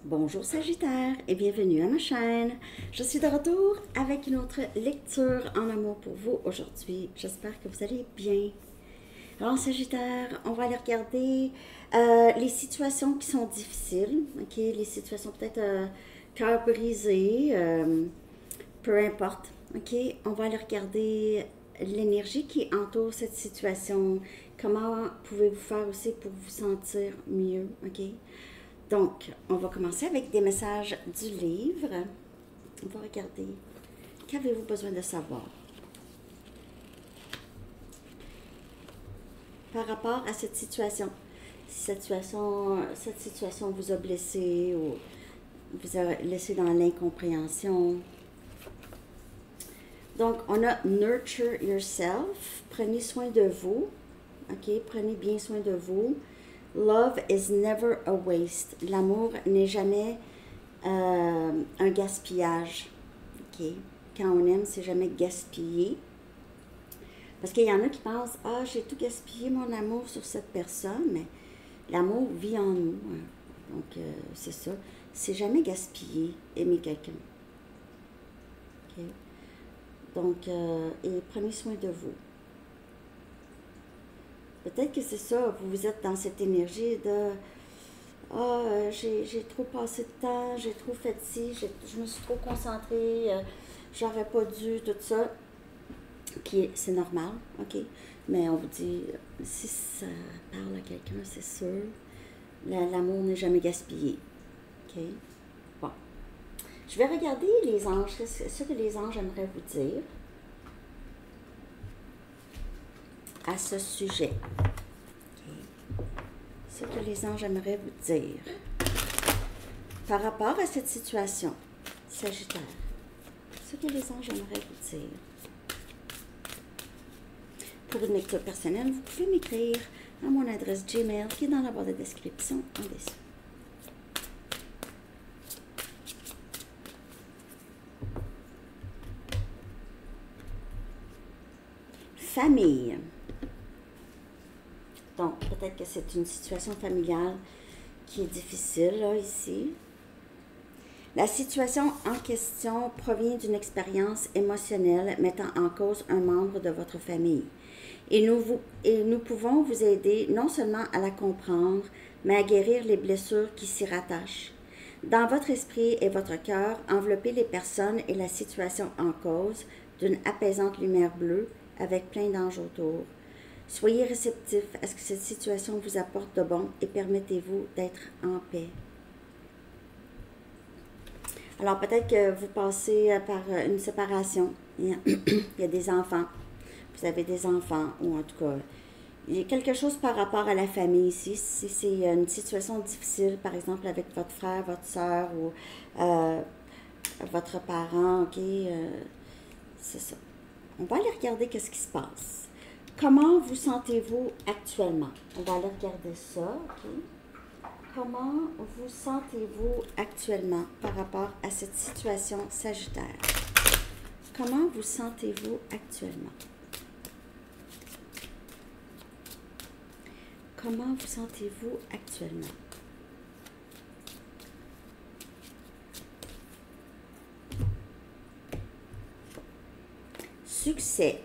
Bonjour Sagittaire et bienvenue à ma chaîne. Je suis de retour avec une autre lecture en amour pour vous aujourd'hui. J'espère que vous allez bien. Alors Sagittaire, on va aller regarder les situations qui sont difficiles, ok? Les situations peut-être cœur brisé, peu importe, ok? On va aller regarder l'énergie qui entoure cette situation. Comment pouvez-vous faire aussi pour vous sentir mieux, ok? Donc, on va commencer avec des messages du livre. On va regarder. Qu'avez-vous besoin de savoir par rapport à cette situation? Si cette situation vous a blessé ou vous a laissé dans l'incompréhension. Donc, on a nurture yourself. Prenez soin de vous. OK? Prenez bien soin de vous. Love is never a waste. L'amour n'est jamais un gaspillage. OK? Quand on aime, c'est jamais gaspillé. Parce qu'il y en a qui pensent, ah, j'ai tout gaspillé mon amour sur cette personne, mais l'amour vit en nous. Hein. Donc, c'est ça. C'est jamais gaspillé, aimer quelqu'un. OK? Donc, et prenez soin de vous. Peut-être que c'est ça, vous êtes dans cette énergie de ah, j'ai trop passé de temps, j'ai trop fait ci, je me suis trop concentrée, j'aurais pas dû, tout ça. C'est normal, ok? Mais on vous dit, si ça parle à quelqu'un, c'est sûr, l'amour n'est jamais gaspillé, ok? Bon. Je vais regarder les anges, ce que les anges aimeraient vous dire à ce sujet. Ce que les anges aimeraient vous dire par rapport à cette situation, Sagittaire. Ce que les anges aimeraient vous dire. Pour une lecture personnelle, vous pouvez m'écrire à mon adresse Gmail qui est dans la barre de description en dessous. Famille. Donc, peut-être que c'est une situation familiale qui est difficile, là, ici. La situation en question provient d'une expérience émotionnelle mettant en cause un membre de votre famille. Et nous pouvons vous aider non seulement à la comprendre, mais à guérir les blessures qui s'y rattachent. Dans votre esprit et votre cœur, enveloppez les personnes et la situation en cause d'une apaisante lumière bleue avec plein d'anges autour. Soyez réceptif à ce que cette situation vous apporte de bon et permettez-vous d'être en paix. Alors peut-être que vous passez par une séparation. Il y a des enfants. Vous avez des enfants, ou en tout cas, il y a quelque chose par rapport à la famille ici. Si c'est une situation difficile, par exemple avec votre frère, votre soeur ou votre parent, ok, c'est ça. On va aller regarder qu'est-ce qui se passe. Comment vous sentez-vous actuellement? On va aller regarder ça, ok. Comment vous sentez-vous actuellement par rapport à cette situation Sagittaire? Comment vous sentez-vous actuellement? Comment vous sentez-vous actuellement? Succès.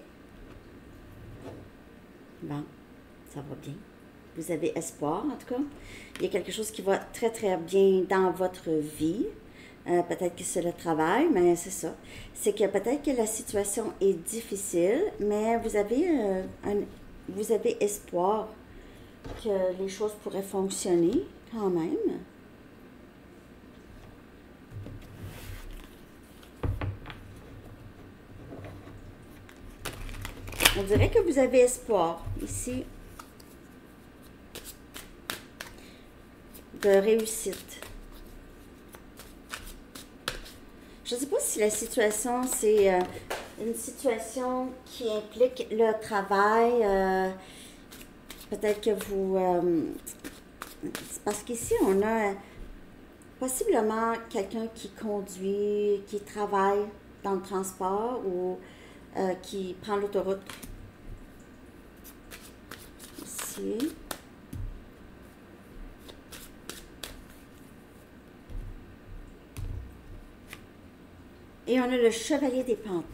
Bon, ça va bien. Vous avez espoir, en tout cas. Il y a quelque chose qui va très, très bien dans votre vie. Peut-être que c'est le travail, mais c'est ça. C'est que peut-être que la situation est difficile, mais vous avez espoir que les choses pourraient fonctionner quand même. On dirait que vous avez espoir ici de réussite. Je ne sais pas si la situation, c'est une situation qui implique le travail. Peut-être que vous... parce qu'ici, on a possiblement quelqu'un qui conduit, qui travaille dans le transport ou qui prend l'autoroute. Ici. Et on a le chevalier des pentacles.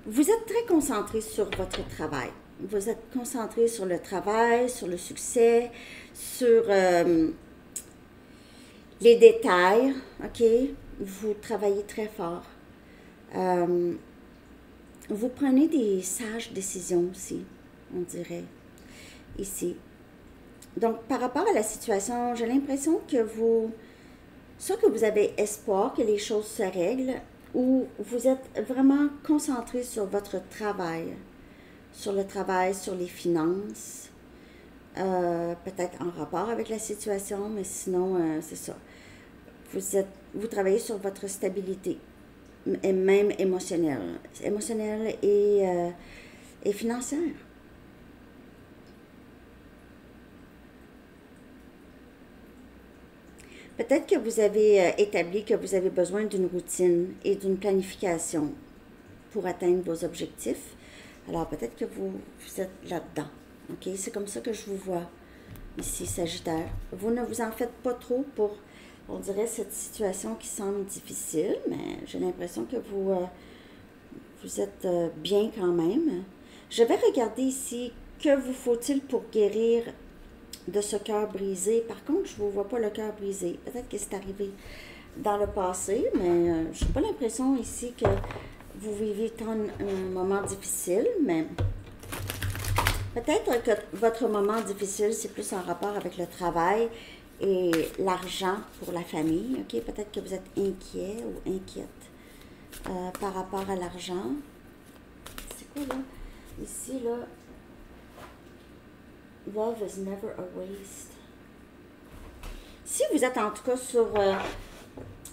Vous êtes très concentré sur votre travail. Vous êtes concentré sur le travail, sur le succès, sur les détails, ok? Vous travaillez très fort. Vous prenez des sages décisions aussi, on dirait, ici. Donc, par rapport à la situation, j'ai l'impression que soit que vous avez espoir que les choses se règlent, ou vous êtes vraiment concentré sur votre travail, sur le travail, sur les finances, peut-être en rapport avec la situation, mais sinon, c'est ça. Vous travaillez sur votre stabilité, et même émotionnelle et financière. Peut-être que vous avez établi que vous avez besoin d'une routine et d'une planification pour atteindre vos objectifs. Alors peut-être que vous êtes là-dedans. Ok, c'est comme ça que je vous vois ici, Sagittaire. Vous ne vous en faites pas trop pour, on dirait, cette situation qui semble difficile, mais j'ai l'impression que vous êtes bien quand même. Je vais regarder ici, que vous faut-il pour guérir de ce cœur brisé. Par contre, je ne vous vois pas le cœur brisé. Peut-être que c'est arrivé dans le passé, mais je n'ai pas l'impression ici que vous vivez un moment difficile, mais peut-être que votre moment difficile, c'est plus en rapport avec le travail et l'argent pour la famille. Ok, peut-être que vous êtes inquiet ou inquiète par rapport à l'argent. C'est quoi là? Ici, là, love is never a waste. Si vous êtes en tout cas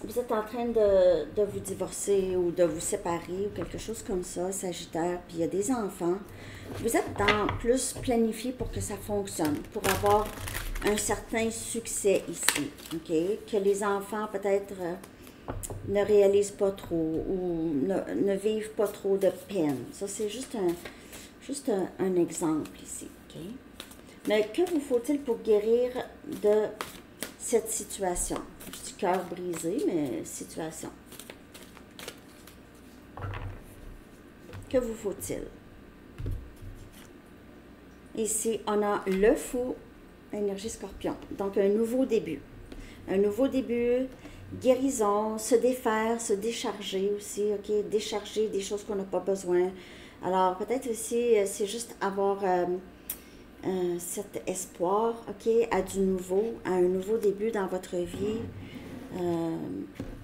vous êtes en train de vous divorcer ou de vous séparer ou quelque chose comme ça, Sagittaire, puis il y a des enfants, vous êtes plus planifié pour que ça fonctionne, pour avoir un certain succès ici, ok? Que les enfants peut-être ne réalisent pas trop ou ne vivent pas trop de peine. Ça, c'est juste un exemple ici, ok? Mais que vous faut-il pour guérir de cette situation? Je dis cœur brisé, mais situation. Que vous faut-il? Ici, on a le fou, énergie scorpion. Donc, un nouveau début. Un nouveau début, guérison, se défaire, se décharger aussi, ok? Décharger des choses qu'on n'a pas besoin. Alors, peut-être aussi, c'est juste avoir cet espoir, ok, à un nouveau début dans votre vie.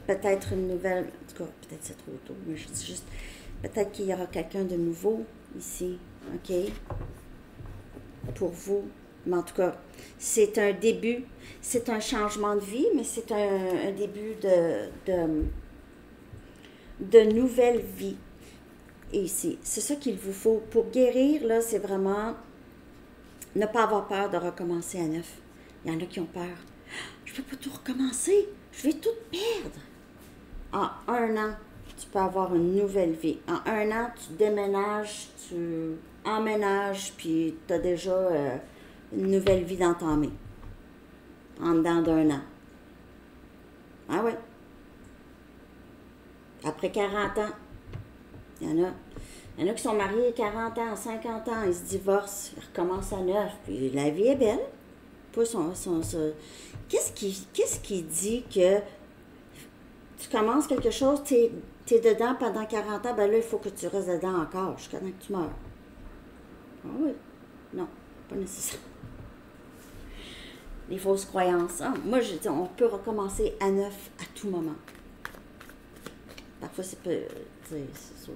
Peut-être une nouvelle, en tout cas, peut-être c'est trop tôt, mais je dis juste, peut-être qu'il y aura quelqu'un de nouveau ici, ok, pour vous. Mais en tout cas, c'est un début, c'est un changement de vie, mais c'est un début de nouvelle vie. Et ici, c'est ça qu'il vous faut. Pour guérir, là, c'est vraiment ne pas avoir peur de recommencer à neuf. Il y en a qui ont peur. Je ne peux pas tout recommencer. Je vais tout perdre. En un an, tu peux avoir une nouvelle vie. En un an, tu déménages, tu emménages, puis tu as déjà une nouvelle vie d'entamer. En dedans d'un an. Ah ouais. Après 40 ans, il y en a qui sont mariés 40 ans, 50 ans, ils se divorcent, ils recommencent à neuf, puis la vie est belle. Qu'est-ce qui dit que tu commences quelque chose, tu es dedans pendant 40 ans, ben là, il faut que tu restes dedans encore jusqu'à temps que tu meurs. Ah oui. Non, pas nécessaire. Les fausses croyances. Ah, moi, je dis, on peut recommencer à neuf à tout moment. Parfois, c'est sûr.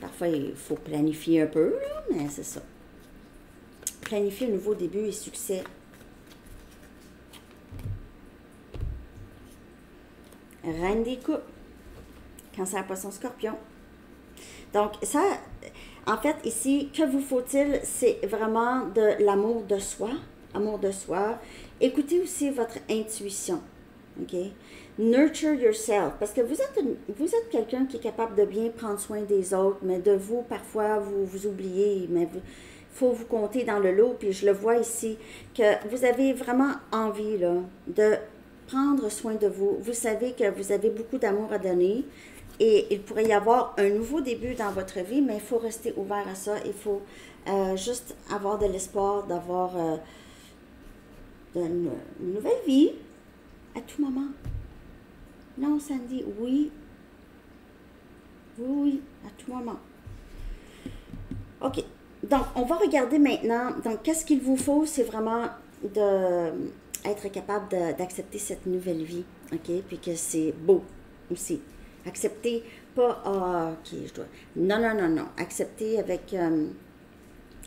Parfois, il faut planifier un peu, là, mais c'est ça. Planifier un nouveau début et succès. Reine des coupes. Cancer, poisson, scorpion. Donc, ça, en fait, ici, que vous faut-il? C'est vraiment de l'amour de soi. Amour de soi. Écoutez aussi votre intuition. OK? Nurture yourself. Parce que vous êtes quelqu'un qui est capable de bien prendre soin des autres, mais de vous, parfois, vous oubliez, mais il faut vous compter dans le lot. Puis je le vois ici, que vous avez vraiment envie, là, de prendre soin de vous. Vous savez que vous avez beaucoup d'amour à donner et il pourrait y avoir un nouveau début dans votre vie, mais il faut rester ouvert à ça. Il faut juste avoir de l'espoir d'avoir une nouvelle vie à tout moment. Non, Sandy, oui. Oui, à tout moment. OK. Donc, on va regarder maintenant. Donc, qu'est-ce qu'il vous faut? C'est vraiment être capable d'accepter cette nouvelle vie. OK? Puis que c'est beau aussi. Accepter, pas, ah, OK, je dois. Non, non, non, non. Accepter avec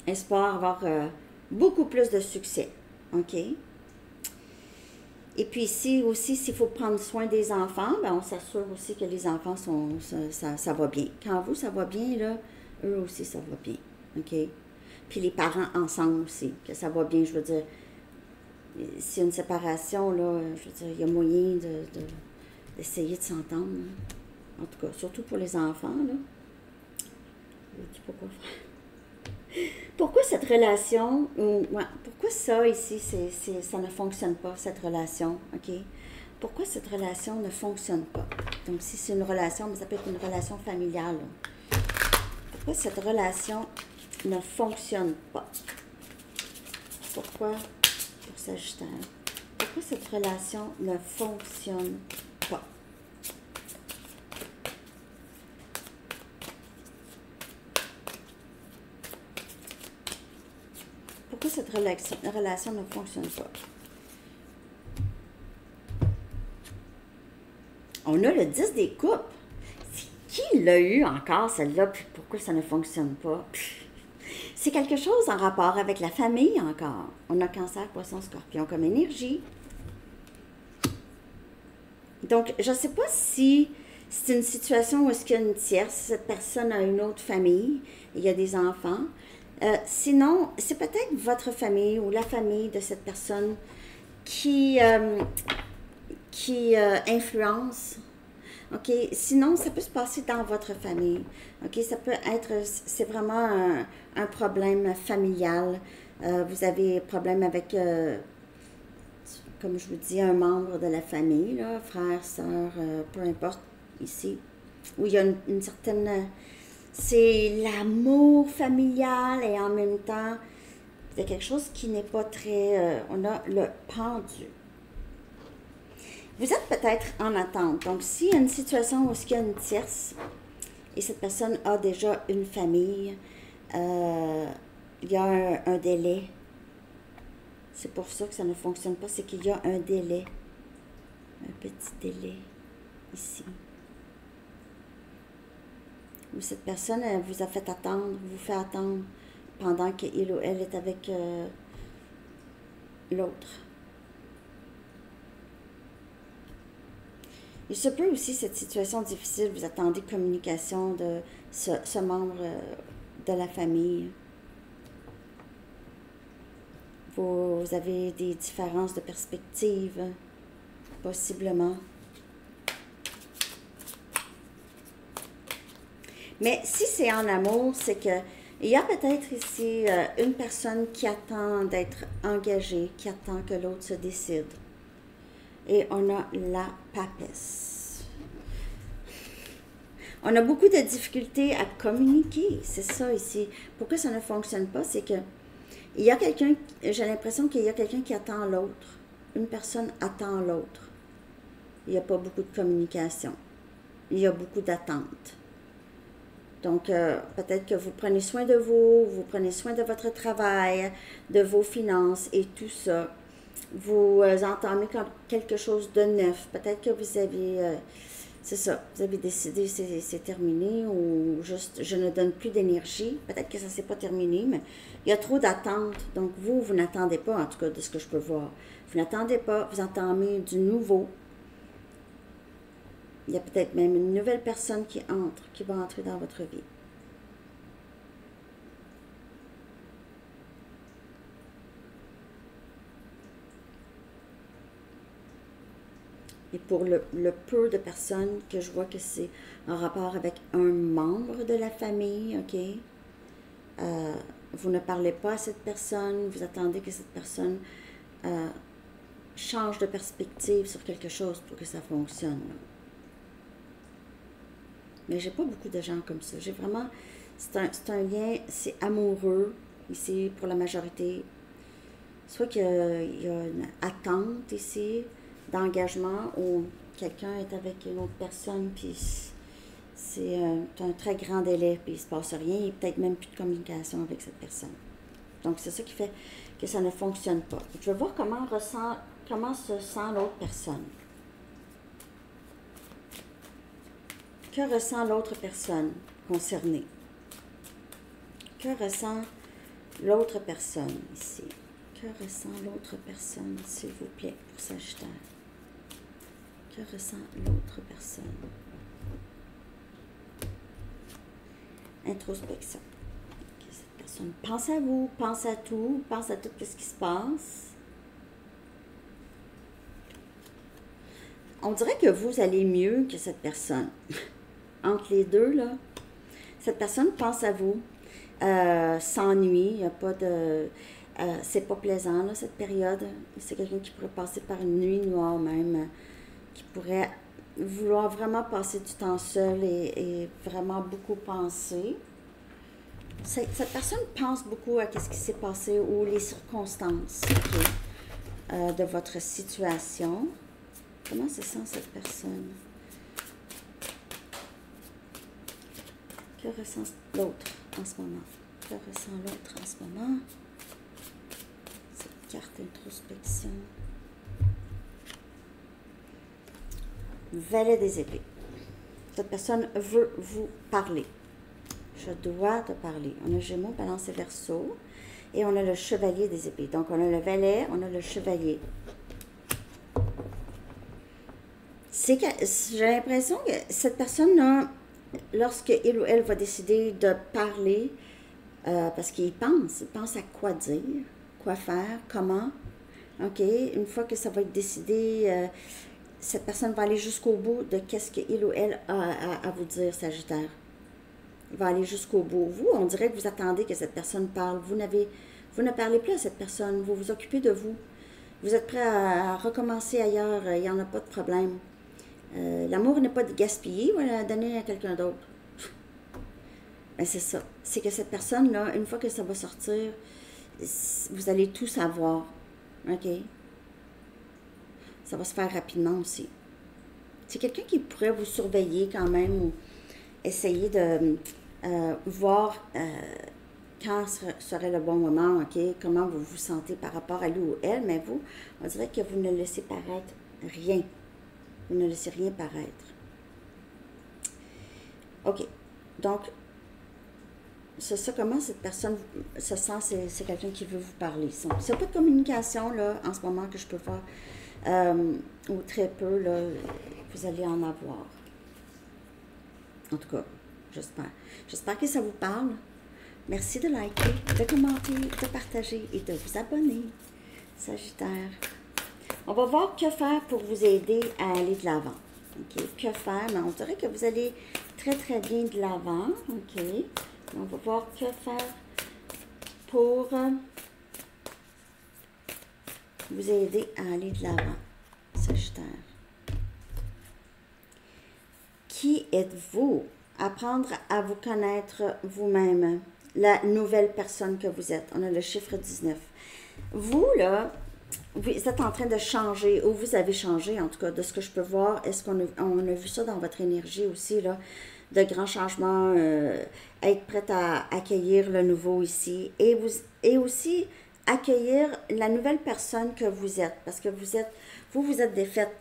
espoir, avoir beaucoup plus de succès. OK? Et puis ici aussi, s'il faut prendre soin des enfants, ben on s'assure aussi que les enfants ça va bien. Quand vous, ça va bien, là, eux aussi, ça va bien. OK? Puis les parents ensemble aussi, que ça va bien, je veux dire. S'il y a une séparation, là, je veux dire, il y a moyen d'essayer de s'entendre. En tout cas, surtout pour les enfants, là. Je ne sais pas quoi faire. Pourquoi cette relation, pourquoi ça ici, ça ne fonctionne pas, cette relation, OK? Pourquoi cette relation ne fonctionne pas? Donc, si c'est une relation, mais ça peut être une relation familiale. Là. Pourquoi cette relation ne fonctionne pas? Pourquoi, pour Sagittaire, pourquoi cette relation ne fonctionne pas? Pourquoi cette relation ne fonctionne pas? On a le 10 des coupes. C'est qui l'a eu encore, celle-là, puis pourquoi ça ne fonctionne pas? C'est quelque chose en rapport avec la famille encore. On a Cancer, Poisson, Scorpion comme énergie. Donc, je ne sais pas si c'est une situation où est-ce qu'il y a une tierce, cette personne a une autre famille, il y a des enfants. Sinon, c'est peut-être votre famille ou la famille de cette personne qui influence. OK? Sinon, ça peut se passer dans votre famille. OK? Ça peut être, c'est vraiment un problème familial. Vous avez un problème avec, comme je vous dis, un membre de la famille, là, frère, soeur, peu importe, ici, où il y a une certaine... c'est l'amour familial et en même temps, c'est quelque chose qui n'est pas très... on a le pendu. Vous êtes peut-être en attente. Donc, s'il y a une situation où il y a une tierce et cette personne a déjà une famille, il y a un délai. C'est pour ça que ça ne fonctionne pas, c'est qu'il y a un délai. Un petit délai ici. Où cette personne elle vous a fait attendre, vous fait attendre pendant qu'il ou elle est avec l'autre. Il se peut aussi, cette situation difficile, vous attendez communication de ce membre de la famille. Vous avez des différences de perspective, possiblement. Mais si c'est en amour, c'est que il y a peut-être ici une personne qui attend d'être engagée, qui attend que l'autre se décide. Et on a la papesse. On a beaucoup de difficultés à communiquer, c'est ça ici. Pourquoi ça ne fonctionne pas, c'est que il y a quelqu'un, j'ai l'impression qu'il y a quelqu'un qui attend l'autre. Une personne attend l'autre. Il n'y a pas beaucoup de communication. Il y a beaucoup d'attente. Donc, peut-être que vous prenez soin de vous prenez soin de votre travail, de vos finances et tout ça. Vous entamez quelque chose de neuf. Peut-être que vous avez, c'est ça, vous avez décidé c'est terminé ou juste je ne donne plus d'énergie. Peut-être que ça ne s'est pas terminé, mais il y a trop d'attentes. Donc, vous n'attendez pas, en tout cas, de ce que je peux voir. Vous n'attendez pas, vous entamez du nouveau. Il y a peut-être même une nouvelle personne qui va entrer dans votre vie. Et pour le peu de personnes que je vois que c'est en rapport avec un membre de la famille, OK? Vous ne parlez pas à cette personne, vous attendez que cette personne change de perspective sur quelque chose pour que ça fonctionne. Là. Mais j'ai pas beaucoup de gens comme ça. J'ai vraiment... C'est un lien, c'est amoureux, ici, pour la majorité. Soit qu'il y a une attente ici, d'engagement, ou quelqu'un est avec une autre personne, puis c'est un très grand délai, puis il se passe rien, il n'y a peut-être même plus de communication avec cette personne. Donc, c'est ça qui fait que ça ne fonctionne pas. Je vais voir comment se sent l'autre personne. Que ressent l'autre personne concernée? Que ressent l'autre personne ici? Que ressent l'autre personne, s'il vous plaît, pour Sagittaire? Que ressent l'autre personne? Introspection. Okay, cette personne pense à vous, pense à tout ce qui se passe. On dirait que vous allez mieux que cette personne. Entre les deux, là, cette personne pense à vous, s'ennuie, il n'y a pas de... c'est pas plaisant, là, cette période. C'est quelqu'un qui pourrait passer par une nuit noire même, qui pourrait vouloir vraiment passer du temps seul et vraiment beaucoup penser. Cette personne pense beaucoup à ce qui s'est passé ou les circonstances de votre situation. Comment se sent cette personne? Que ressent l'autre en ce moment? Que ressent l'autre en ce moment? Cette carte introspection. Valet des épées. Cette personne veut vous parler. Je dois te parler. On a Gémeaux, Balance et Verseau. Et on a le Chevalier des épées. Donc, on a le Valet, on a le Chevalier. J'ai l'impression que cette personne-là, lorsque il ou elle va décider de parler, parce qu'il pense à quoi dire, quoi faire, comment, OK, une fois que ça va être décidé, cette personne va aller jusqu'au bout de qu'est-ce qu'il ou elle a à vous dire, Sagittaire. Il va aller jusqu'au bout. Vous, on dirait que vous attendez que cette personne parle. Vous ne parlez plus à cette personne. Vous vous occupez de vous. Vous êtes prêt à recommencer ailleurs. Il n'y en a pas de problème. L'amour n'est pas gaspillé. Voilà, à donner à quelqu'un d'autre. Ben, c'est ça. C'est que cette personne-là, une fois que ça va sortir, vous allez tout savoir. OK? Ça va se faire rapidement aussi. C'est quelqu'un qui pourrait vous surveiller quand même ou essayer de voir quand serait le bon moment, OK? Comment vous vous sentez par rapport à lui ou elle, mais vous, on dirait que vous ne laissez paraître rien. Vous ne laissez rien paraître. OK. Donc, c'est ça, comment cette personne se sent, c'est quelqu'un qui veut vous parler. C'est pas de communication, là, en ce moment, que je peux faire, ou très peu, là, vous allez en avoir. En tout cas, j'espère. J'espère que ça vous parle. Merci de liker, de commenter, de partager et de vous abonner. Sagittaire. On va voir que faire pour vous aider à aller de l'avant. OK? Que faire? Mais on dirait que vous allez très, très bien de l'avant. OK? On va voir que faire pour vous aider à aller de l'avant. Sagittaire. Qui êtes-vous? Apprendre à vous connaître vous-même. La nouvelle personne que vous êtes. On a le chiffre 19. Vous, là, vous êtes en train de changer, ou vous avez changé, en tout cas, de ce que je peux voir. Est-ce qu'on a vu ça dans votre énergie aussi, là? De grands changements, être prête à accueillir le nouveau ici. Et aussi accueillir la nouvelle personne que vous êtes. Parce que vous êtes défaite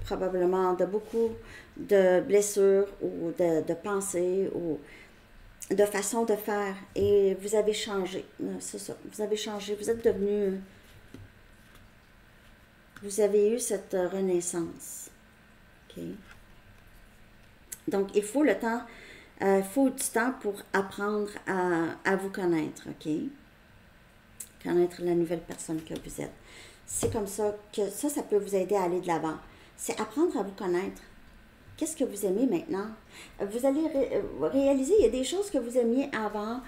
probablement de beaucoup de blessures ou de pensées ou de façon de faire. Et vous avez changé. C'est ça. Vous avez changé. Vous êtes devenu... Vous avez eu cette renaissance. OK? Donc, il faut le temps, il faut du temps pour apprendre à vous connaître, OK? Connaître la nouvelle personne que vous êtes. C'est comme ça que ça peut vous aider à aller de l'avant. C'est apprendre à vous connaître. Qu'est-ce que vous aimez maintenant? Vous allez réaliser, il y a des choses que vous aimiez avant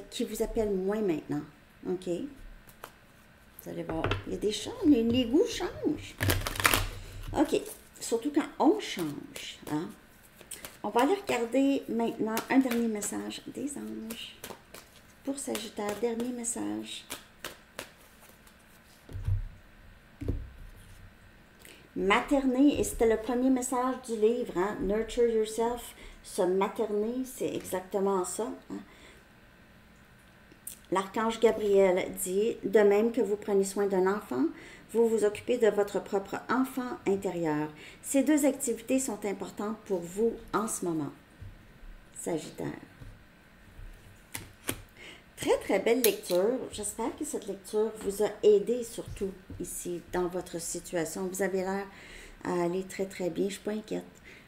qui vous appellent moins maintenant, OK? Vous Vous allez voir, il y a des changes, les goûts changent. OK, surtout quand on change. Hein? On va aller regarder maintenant un dernier message des anges. Pour Sagittaire, dernier message. Materner, et c'était le premier message du livre, hein? Nurture yourself, se materner, c'est exactement ça. Hein? L'archange Gabriel dit, de même que vous prenez soin d'un enfant, vous vous occupez de votre propre enfant intérieur. Ces deux activités sont importantes pour vous en ce moment. Sagittaire. Très, très belle lecture. J'espère que cette lecture vous a aidé, surtout ici, dans votre situation. Vous avez l'air à aller très, très bien. Je ne suis pas inquiète.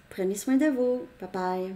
Prenez soin de vous. Bye bye.